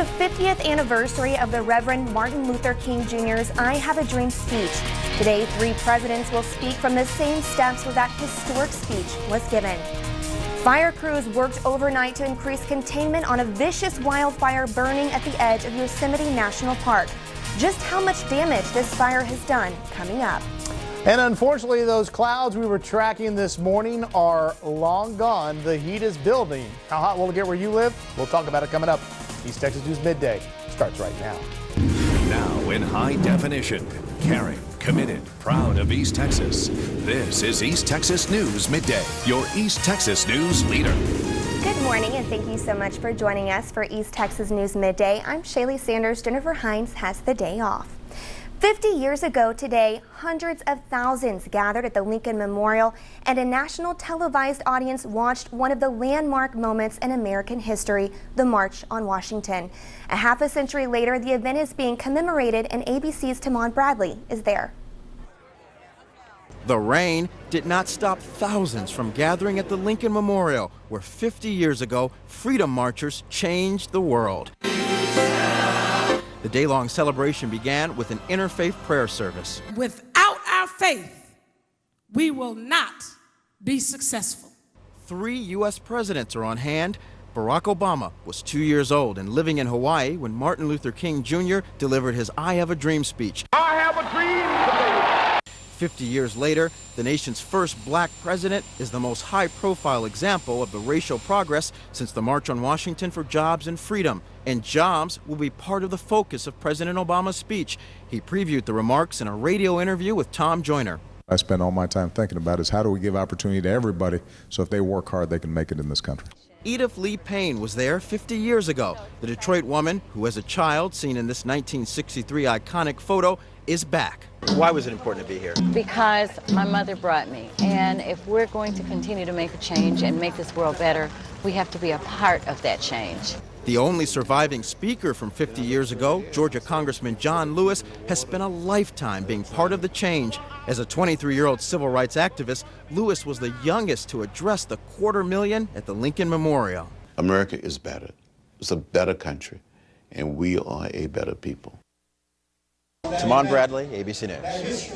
the 50th anniversary of the Reverend Martin Luther King Jr.'s I Have a Dream speech. Today, 3 presidents will speak from the same steps where that historic speech was given. Fire crews worked overnight to increase containment on a vicious wildfire burning at the edge of Yosemite National Park. Just how much damage this fire has done coming up. And unfortunately, those clouds we were tracking this morning are long gone. The heat is building. How hot will it get where you live? We'll talk about it coming up. East Texas News Midday starts right now. Now in high definition, caring, committed, proud of East Texas. This is East Texas News Midday, your East Texas news leader. Good morning, and thank you so much for joining us for East Texas News Midday. I'm Shaley Sanders. Jennifer Hines has the day off. 50 years ago today, hundreds of thousands gathered at the Lincoln Memorial, and a national televised audience watched one of the landmark moments in American history, the March on Washington. A half a century later, the event is being commemorated, and ABC's Tamon Bradley is there. The rain did not stop thousands from gathering at the Lincoln Memorial, where 50 years ago, freedom marchers changed the world. The day-long celebration began with an interfaith prayer service. Without our faith, we will not be successful. 3 U.S. presidents are on hand. Barack Obama was 2 years old and living in Hawaii when Martin Luther King Jr. delivered his I Have a Dream speech. I have a dream today. 50 years later, the nation's first black president is the most high-profile example of the racial progress since the March on Washington for Jobs and Freedom. And jobs will be part of the focus of President Obama's speech. He previewed the remarks in a radio interview with Tom Joyner. I spend all my time thinking about is how do we give opportunity to everybody so if they work hard, they can make it in this country. Edith Lee Payne was there 50 years ago. The Detroit woman, who as a child seen in this 1963 iconic photo, is back. Why was it important to be here? Because my mother brought me, and if we're going to continue to make a change and make this world better, we have to be a part of that change. The only surviving speaker from 50 years ago, Georgia Congressman John Lewis, has spent a lifetime being part of the change. As a 23-year-old civil rights activist, Lewis was the youngest to address the 250,000 at the Lincoln Memorial. America is better. It's a better country, and we are a better people. Tamon Bradley, ABC News.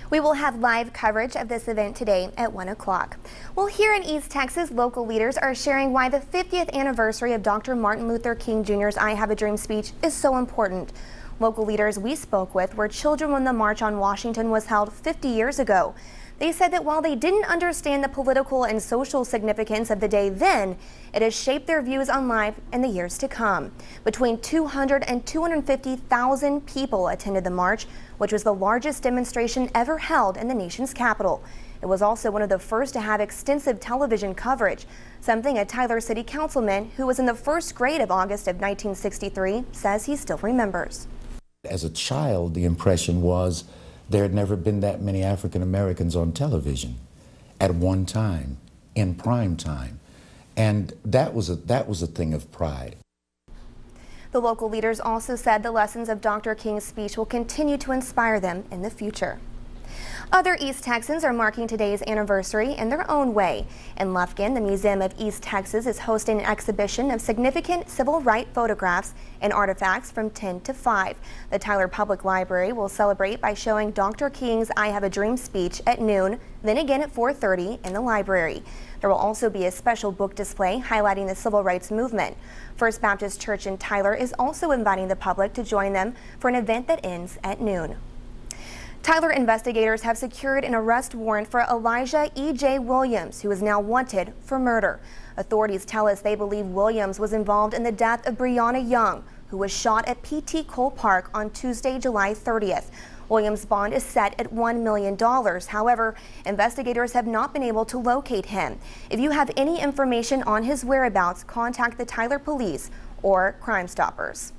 We will have live coverage of this event today at 1 o'clock. Well, here in East Texas, local leaders are sharing why the 50th anniversary of Dr. Martin Luther King Jr.'s I Have a Dream speech is so important. Local leaders we spoke with were children when the March on Washington was held 50 years ago. They said that while they didn't understand the political and social significance of the day then, it has shaped their views on life in the years to come. Between 200 and 250,000 people attended the march, which was the largest demonstration ever held in the nation's capital. It was also one of the first to have extensive television coverage, something a Tyler City councilman who was in the first grade of August of 1963 says he still remembers. As a child, the impression was there had never been that many African Americans on television at one time, in prime time. And that was a thing of pride. The local leaders also said the lessons of Dr. King's speech will continue to inspire them in the future. Other East Texans are marking today's anniversary in their own way. In Lufkin, the Museum of East Texas is hosting an exhibition of significant civil rights photographs and artifacts from 10 to 5. The Tyler Public Library will celebrate by showing Dr. King's I Have a Dream speech at noon, then again at 4:30 in the library. There will also be a special book display highlighting the civil rights movement. First Baptist Church in Tyler is also inviting the public to join them for an event that ends at noon. Tyler investigators have secured an arrest warrant for Elijah E.J. Williams, who is now wanted for murder. Authorities tell us they believe Williams was involved in the death of Breonna Young, who was shot at P.T. Cole Park on Tuesday, July 30th. Williams' bond is set at $1 million. However, investigators have not been able to locate him. If you have any information on his whereabouts, contact the Tyler Police or Crime Stoppers.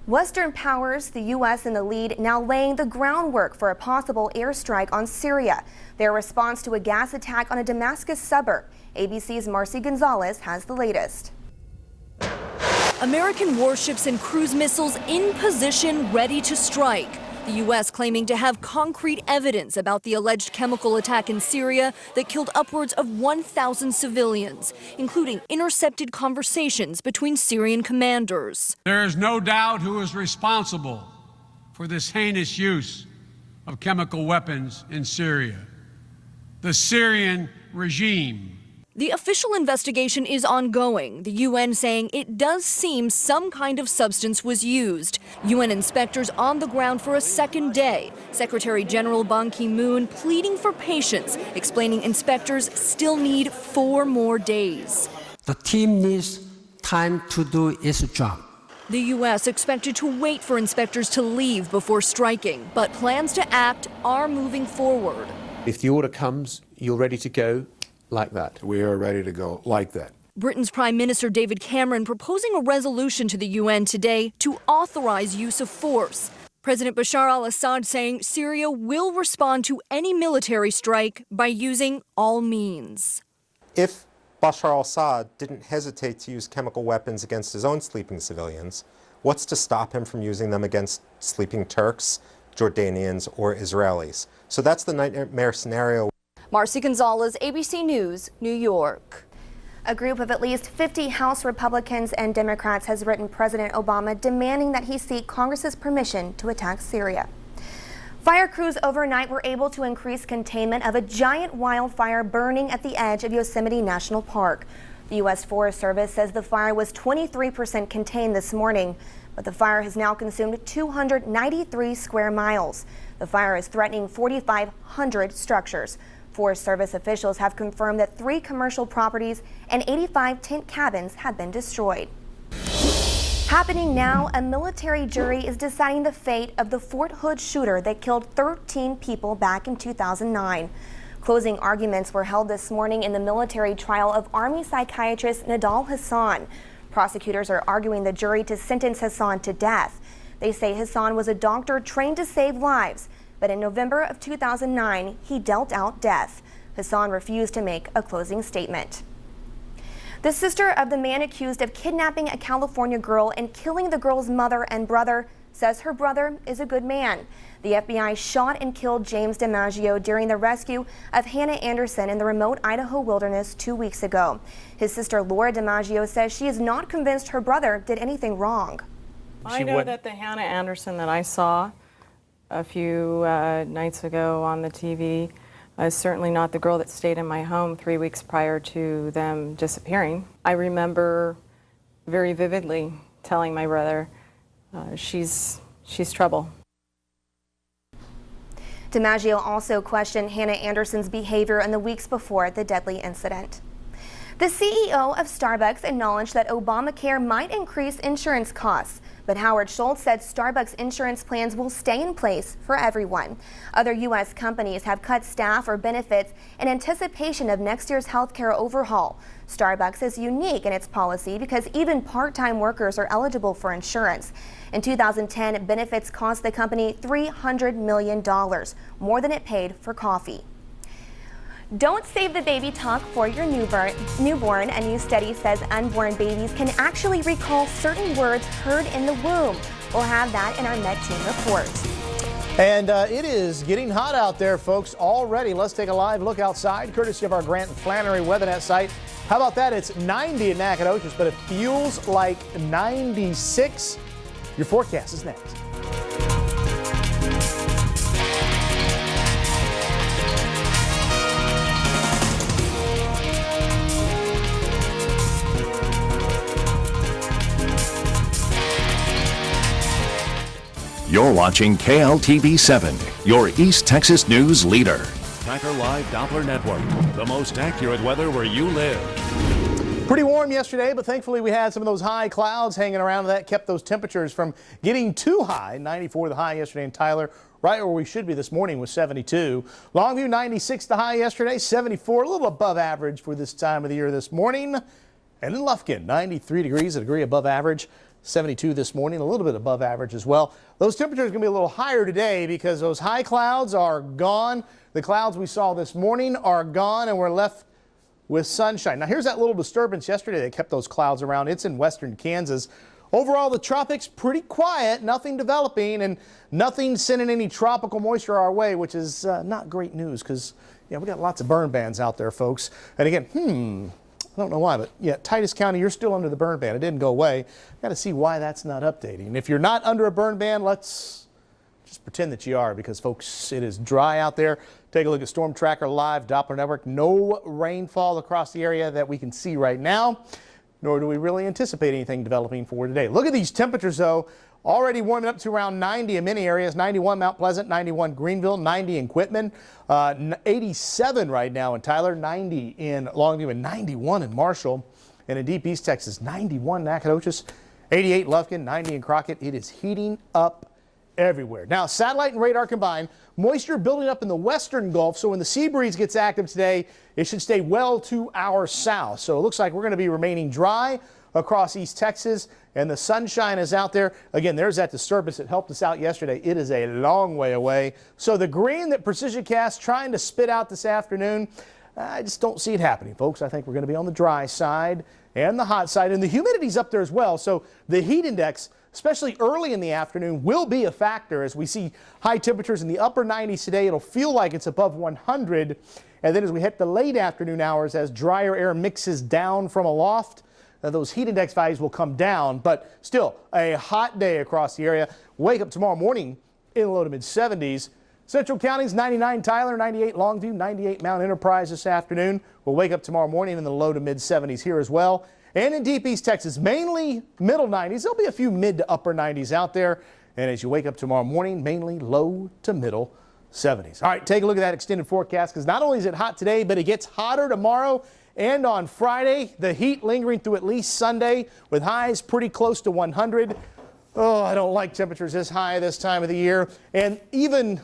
Western powers, the U.S. in the lead, now laying the groundwork for a possible airstrike on Syria. Their response to a gas attack on a Damascus suburb. ABC's Marcy Gonzalez has the latest. American warships and cruise missiles in position, ready to strike. The U.S. claiming to have concrete evidence about the alleged chemical attack in Syria that killed upwards of 1,000 civilians, including intercepted conversations between Syrian commanders. There is no doubt who is responsible for this heinous use of chemical weapons in Syria: the Syrian regime. The official investigation is ongoing, the UN saying it does seem some kind of substance was used. UN inspectors on the ground for a second day. Secretary General Ban Ki-moon pleading for patience, explaining inspectors still need 4 more days. The team needs time to do its job. The U.S. expected to wait for inspectors to leave before striking, but plans to act are moving forward. If the order comes, you're ready to go like that. We are ready to go like that. Britain's Prime Minister David Cameron proposing a resolution to the UN today to authorize use of force. President Bashar al-Assad saying Syria will respond to any military strike by using all means. If Bashar al-Assad didn't hesitate to use chemical weapons against his own sleeping civilians, what's to stop him from using them against sleeping Turks, Jordanians, or Israelis? So that's the nightmare scenario. Marcy Gonzalez, ABC News, New York. A group of at least 50 House Republicans and Democrats has written President Obama demanding that he seek Congress's permission to attack Syria. Fire crews overnight were able to increase containment of a giant wildfire burning at the edge of Yosemite National Park. The U.S. Forest Service says the fire was 23% contained this morning, but the fire has now consumed 293 square miles. The fire is threatening 4,500 structures. Forest Service officials have confirmed that 3 commercial properties and 85 tent cabins have been destroyed. Happening now, a military jury is deciding the fate of the Fort Hood shooter that killed 13 people back in 2009. Closing arguments were held this morning in the military trial of Army psychiatrist Nidal Hasan. Prosecutors are arguing the jury to sentence Hasan to death. They say Hasan was a doctor trained to save lives, but in November of 2009, he dealt out death. Hasan refused to make a closing statement. The sister of the man accused of kidnapping a California girl and killing the girl's mother and brother says her brother is a good man. The FBI shot and killed James DiMaggio during the rescue of Hannah Anderson in the remote Idaho wilderness 2 weeks ago. His sister Laura DiMaggio says she is not convinced her brother did anything wrong. I know that the Hannah Anderson that I saw a few nights ago on the TV is certainly not the girl that stayed in my home 3 weeks prior to them disappearing. I remember very vividly telling my brother, she's trouble. DiMaggio also questioned Hannah Anderson's behavior in the weeks before the deadly incident. The CEO of Starbucks acknowledged that Obamacare might increase insurance costs, but Howard Schultz said Starbucks insurance plans will stay in place for everyone. Other U.S. companies have cut staff or benefits in anticipation of next year's healthcare overhaul. Starbucks is unique in its policy because even part-time workers are eligible for insurance. In 2010, benefits cost the company $300 million, more than it paid for coffee. Don't save the baby talk for your newborn. A new study says unborn babies can actually recall certain words heard in the womb. We'll have that in our Med Team report. And it is getting hot out there, folks, already. Let's take a live look outside, courtesy of our Grant and Flannery WeatherNet site. How about that? It's 90 in Nacogdoches, but it feels like 96. Your forecast is next. You're watching KLTV 7, your East Texas news leader. Tracker Live Doppler Network, the most accurate weather where you live. Pretty warm yesterday, but thankfully we had some of those high clouds hanging around. That kept those temperatures from getting too high. 94 the high yesterday in Tyler, right where we should be this morning was 72. Longview 96 the high yesterday, 74, a little above average for this time of the year this morning. And in Lufkin, 93 degrees, a degree above average. 72 this morning, a little bit above average as well. Those temperatures are going to be a little higher today because those high clouds are gone. The clouds we saw this morning are gone, and we're left with sunshine. Now, here's that little disturbance yesterday that kept those clouds around. It's in western Kansas. Overall, the tropics pretty quiet, nothing developing and nothing sending any tropical moisture our way, which is not great news because, yeah, we got lots of burn bans out there, folks. And again, I don't know why, but yeah, Titus County, you're still under the burn ban. It didn't go away. Got to see why that's not updating. And if you're not under a burn ban, let's just pretend that you are, because folks, it is dry out there. Take a look at Storm Tracker Live, Doppler Network. No rainfall across the area that we can see right now, nor do we really anticipate anything developing for today. Look at these temperatures, though. Already warming up to around 90 in many areas. 91 Mount Pleasant, 91 Greenville, 90 in Quitman, 87 right now in Tyler, 90 in Longview, and 91 in Marshall. And in Deep East Texas, 91 in Nacogdoches, 88 Lufkin, 90 in Crockett. It is heating up everywhere. Now, satellite and radar combined, moisture building up in the western Gulf, so when the sea breeze gets active today, it should stay well to our south. So it looks like we're going to be remaining dry across East Texas, and the sunshine is out there. Again, there's that disturbance that helped us out yesterday. It is a long way away. So the green that Precision Cast trying to spit out this afternoon, I just don't see it happening, folks. I think we're going to be on the dry side and the hot side, and the humidity's up there as well. So the heat index, especially early in the afternoon, will be a factor as we see high temperatures in the upper 90s today. It'll feel like it's above 100. And then as we hit the late afternoon hours, as drier air mixes down from aloft, those heat index values will come down, but still a hot day across the area. Wake up tomorrow morning in the low to mid 70s. Central Counties 99 Tyler, 98 Longview, 98 Mount Enterprise this afternoon. We'll wake up tomorrow morning in the low to mid 70s here as well. And in Deep East Texas, mainly middle 90s. There'll be a few mid to upper 90s out there. And as you wake up tomorrow morning, mainly low to middle 70s. All right, take a look at that extended forecast, because not only is it hot today, but it gets hotter tomorrow and on Friday. The heat lingering through at least Sunday with highs pretty close to 100. Oh, I don't like temperatures this high this time of the year. And even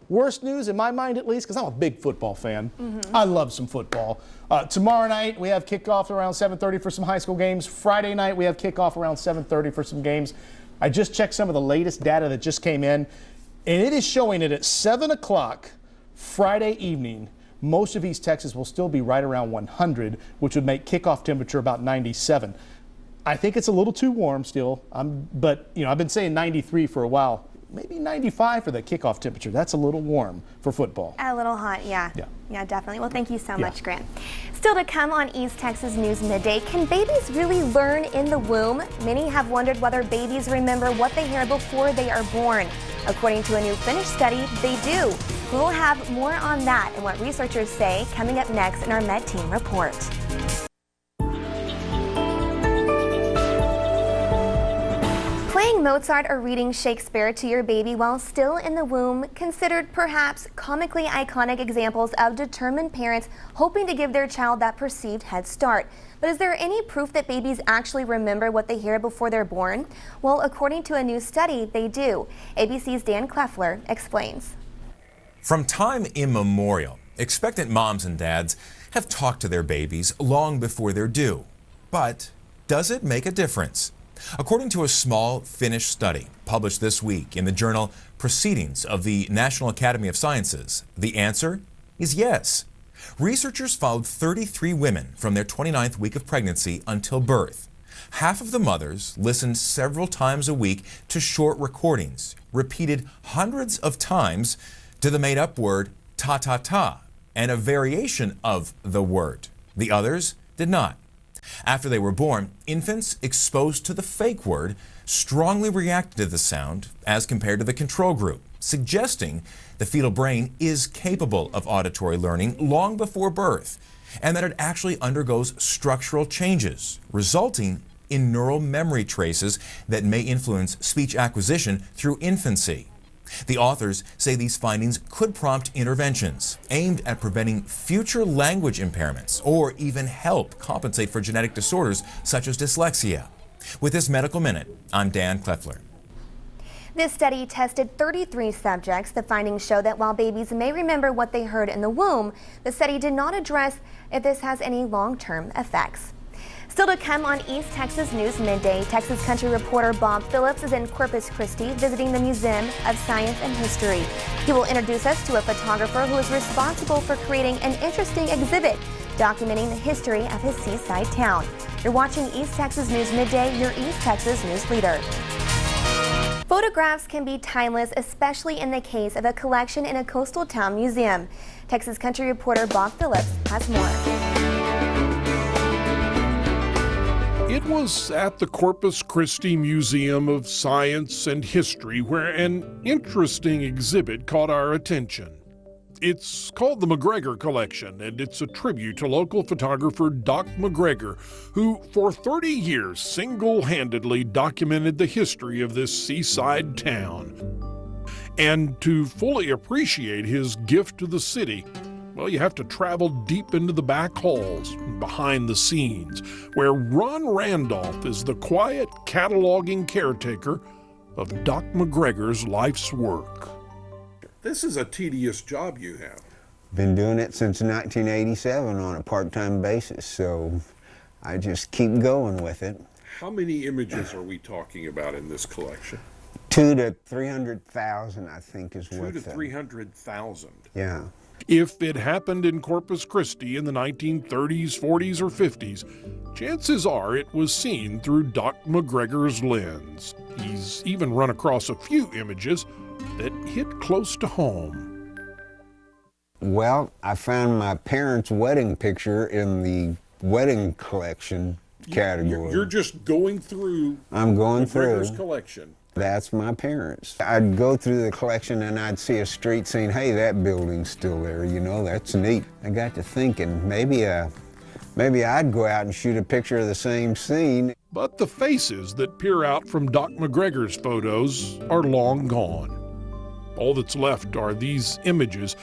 worse news, in my mind at least, because I'm a big football fan. I love some football. Tomorrow night we have kickoff around 7:30 for some high school games. Friday night we have kickoff around 7:30 for some games. I just checked some of the latest data that just came in, and it is showing it at 7 o'clock Friday evening. Most of East Texas will still be right around 100, which would make kickoff temperature about 97. I think it's a little too warm still, but you know, I've been saying 93 for a while. Maybe 95 for the kickoff temperature. That's a little warm for football. A little hot, yeah. Yeah, definitely. Well, thank you so much, Grant. Still to come on East Texas News Midday, can babies really learn in the womb? Many have wondered whether babies remember what they hear before they are born. According to a new Finnish study, they do. We will have more on that and what researchers say coming up next in our Med Team Report. Playing Mozart or reading Shakespeare to your baby while still in the womb, considered perhaps comically iconic examples of determined parents hoping to give their child that perceived head start. But is there any proof that babies actually remember what they hear before they're born? Well, according to a new study, they do. ABC's Dan Kleffler explains. From time immemorial, expectant moms and dads have talked to their babies long before they're due. But does it make a difference? According to a small Finnish study published this week in the journal Proceedings of the National Academy of Sciences, the answer is yes. Researchers followed 33 women from their 29th week of pregnancy until birth. Half of the mothers listened several times a week to short recordings, repeated hundreds of times to the made-up word ta-ta-ta and a variation of the word. The others did not. After they were born, infants exposed to the fake word strongly reacted to the sound as compared to the control group, suggesting the fetal brain is capable of auditory learning long before birth, and that it actually undergoes structural changes, resulting in neural memory traces that may influence speech acquisition through infancy. The authors say these findings could prompt interventions aimed at preventing future language impairments or even help compensate for genetic disorders such as dyslexia. With this Medical Minute, I'm Dan Kleffler. This study tested 33 subjects. The findings show that while babies may remember what they heard in the womb, the study did not address if this has any long-term effects. Still to come on East Texas News Midday, Texas Country reporter Bob Phillips is in Corpus Christi visiting the Museum of Science and History. He will introduce us to a photographer who is responsible for creating an interesting exhibit documenting the history of his seaside town. You're watching East Texas News Midday, your East Texas news leader. Photographs can be timeless, especially in the case of a collection in a coastal town museum. Texas Country reporter Bob Phillips has more. It was at the Corpus Christi Museum of Science and History where an interesting exhibit caught our attention. It's called the McGregor Collection, and it's a tribute to local photographer Doc McGregor, who for 30 years single-handedly documented the history of this seaside town. And to fully appreciate his gift to the city, well, you have to travel deep into the back halls, behind the scenes, where Ron Randolph is the quiet, cataloging caretaker of Doc McGregor's life's work. This is a tedious job you have. Been doing it since 1987 on a part-time basis, so I just keep going with it. How many images are we talking about in this collection? 200,000 to 300,000, I think, is what. 200,000 to 300,000. Yeah. If it happened in Corpus Christi in the 1930s, 40s, or 50s, chances are it was seen through Doc McGregor's lens. He's even run across a few images that hit close to home. Well, I found my parents' wedding picture in the wedding collection category. You're just going through I'm going McGregor's through. collection. That's my parents. I'd go through the collection and I'd see a street saying, hey, that building's still there, you know, that's neat. I got to thinking, maybe I'd go out and shoot a picture of the same scene. But the faces that peer out from Doc McGregor's photos are long gone. All that's left are these images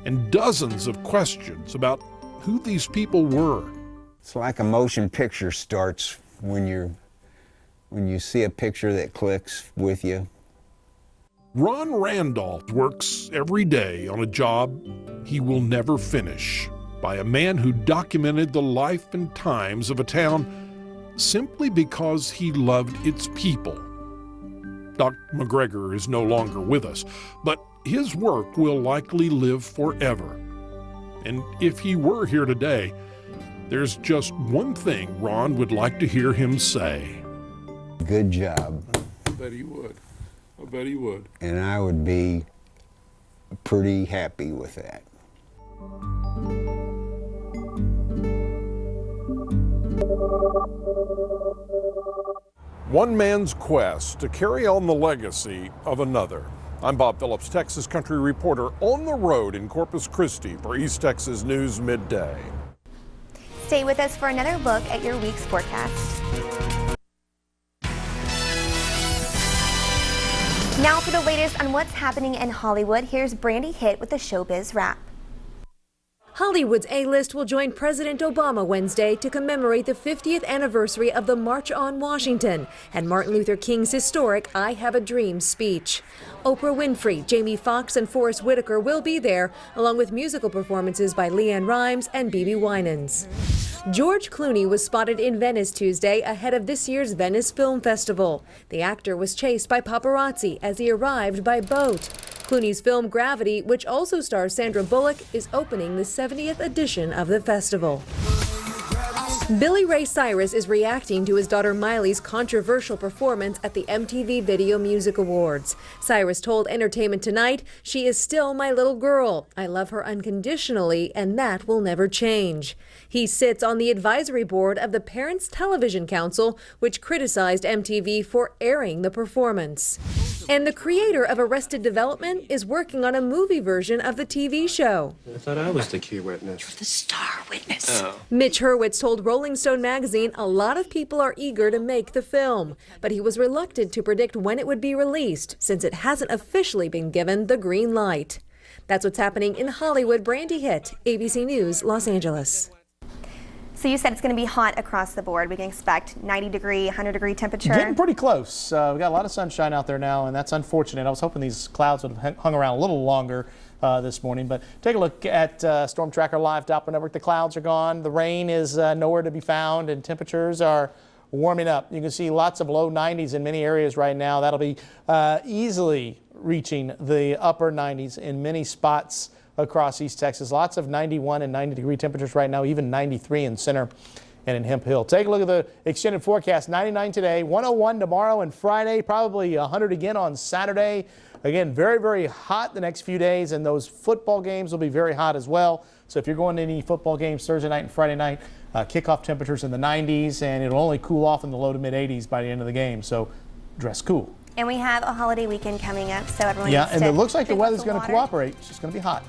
and dozens of questions about who these people were. It's like a motion picture starts when you see a picture that clicks with you. Ron Randolph works every day on a job he will never finish by a man who documented the life and times of a town simply because he loved its people. Doc McGregor is no longer with us, but his work will likely live forever. And if he were here today, there's just one thing Ron would like to hear him say. Good job. I bet he would. I bet he would. And I would be pretty happy with that. One man's quest to carry on the legacy of another. I'm Bob Phillips, Texas Country reporter on the road in Corpus Christi for East Texas News Midday. Stay with us for another look at your week's forecast. Now for the latest on what's happening in Hollywood, here's Brandy Hitt with the Showbiz Wrap. Hollywood's A-list will join President Obama Wednesday to commemorate the 50th anniversary of the March on Washington and Martin Luther King's historic I Have a Dream speech. Oprah Winfrey, Jamie Foxx, and Forrest Whitaker will be there, along with musical performances by LeAnn Rimes and BB Winans. George Clooney was spotted in Venice Tuesday ahead of this year's Venice Film Festival. The actor was chased by paparazzi as he arrived by boat. Clooney's film Gravity, which also stars Sandra Bullock, is opening the 70th edition of the festival. Billy Ray Cyrus is reacting to his daughter Miley's controversial performance at the MTV Video Music Awards. Cyrus told Entertainment Tonight, "She is still my little girl. I love her unconditionally, and that will never change." He sits on the advisory board of the Parents Television Council, which criticized MTV for airing the performance. And the creator of Arrested Development is working on a movie version of the TV show. I thought I was the key witness. You're the star witness. Oh. Mitch Hurwitz told Rolling Stone magazine a lot of people are eager to make the film, but he was reluctant to predict when it would be released since it hasn't officially been given the green light. That's what's happening in Hollywood. Brandy Hitt, ABC News, Los Angeles. So you said it's going to be hot across the board. We can expect 90-degree, 100-degree temperature. Getting pretty close. We got a lot of sunshine out there now, and that's unfortunate. I was hoping these clouds would have hung around a little longer this morning. But take a look at Storm Tracker Live Doppler Network. The clouds are gone. The rain is nowhere to be found, and temperatures are warming up. You can see lots of low 90s in many areas right now. That'll be easily reaching the upper 90s in many spots across East Texas. Lots of 91 and 90-degree temperatures right now, even 93 in Center and in Hemp Hill. Take a look at the extended forecast. 99 today, 101 tomorrow and Friday, probably 100 again on Saturday. Again, very, very hot the next few days, and those football games will be very hot as well. So if you're going to any football games Thursday night and Friday night, kickoff temperatures in the 90s, and it'll only cool off in the low to mid 80s by the end of the game. So dress cool. And we have a holiday weekend coming up, so everyone Yeah, needs and to it looks like the drink weather's lots of going to water. cooperate. It's just going to be hot.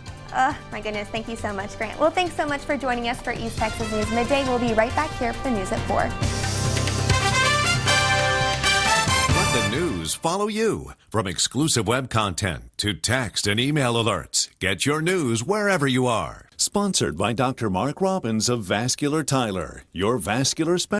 My goodness, thank you so much, Grant. Well, thanks so much for joining us for East Texas News Midday. We'll be right back here for the news at 4. Let the news follow you. From exclusive web content to text and email alerts, get your news wherever you are. Sponsored by Dr. Mark Robbins of Vascular Tyler, your vascular specialist.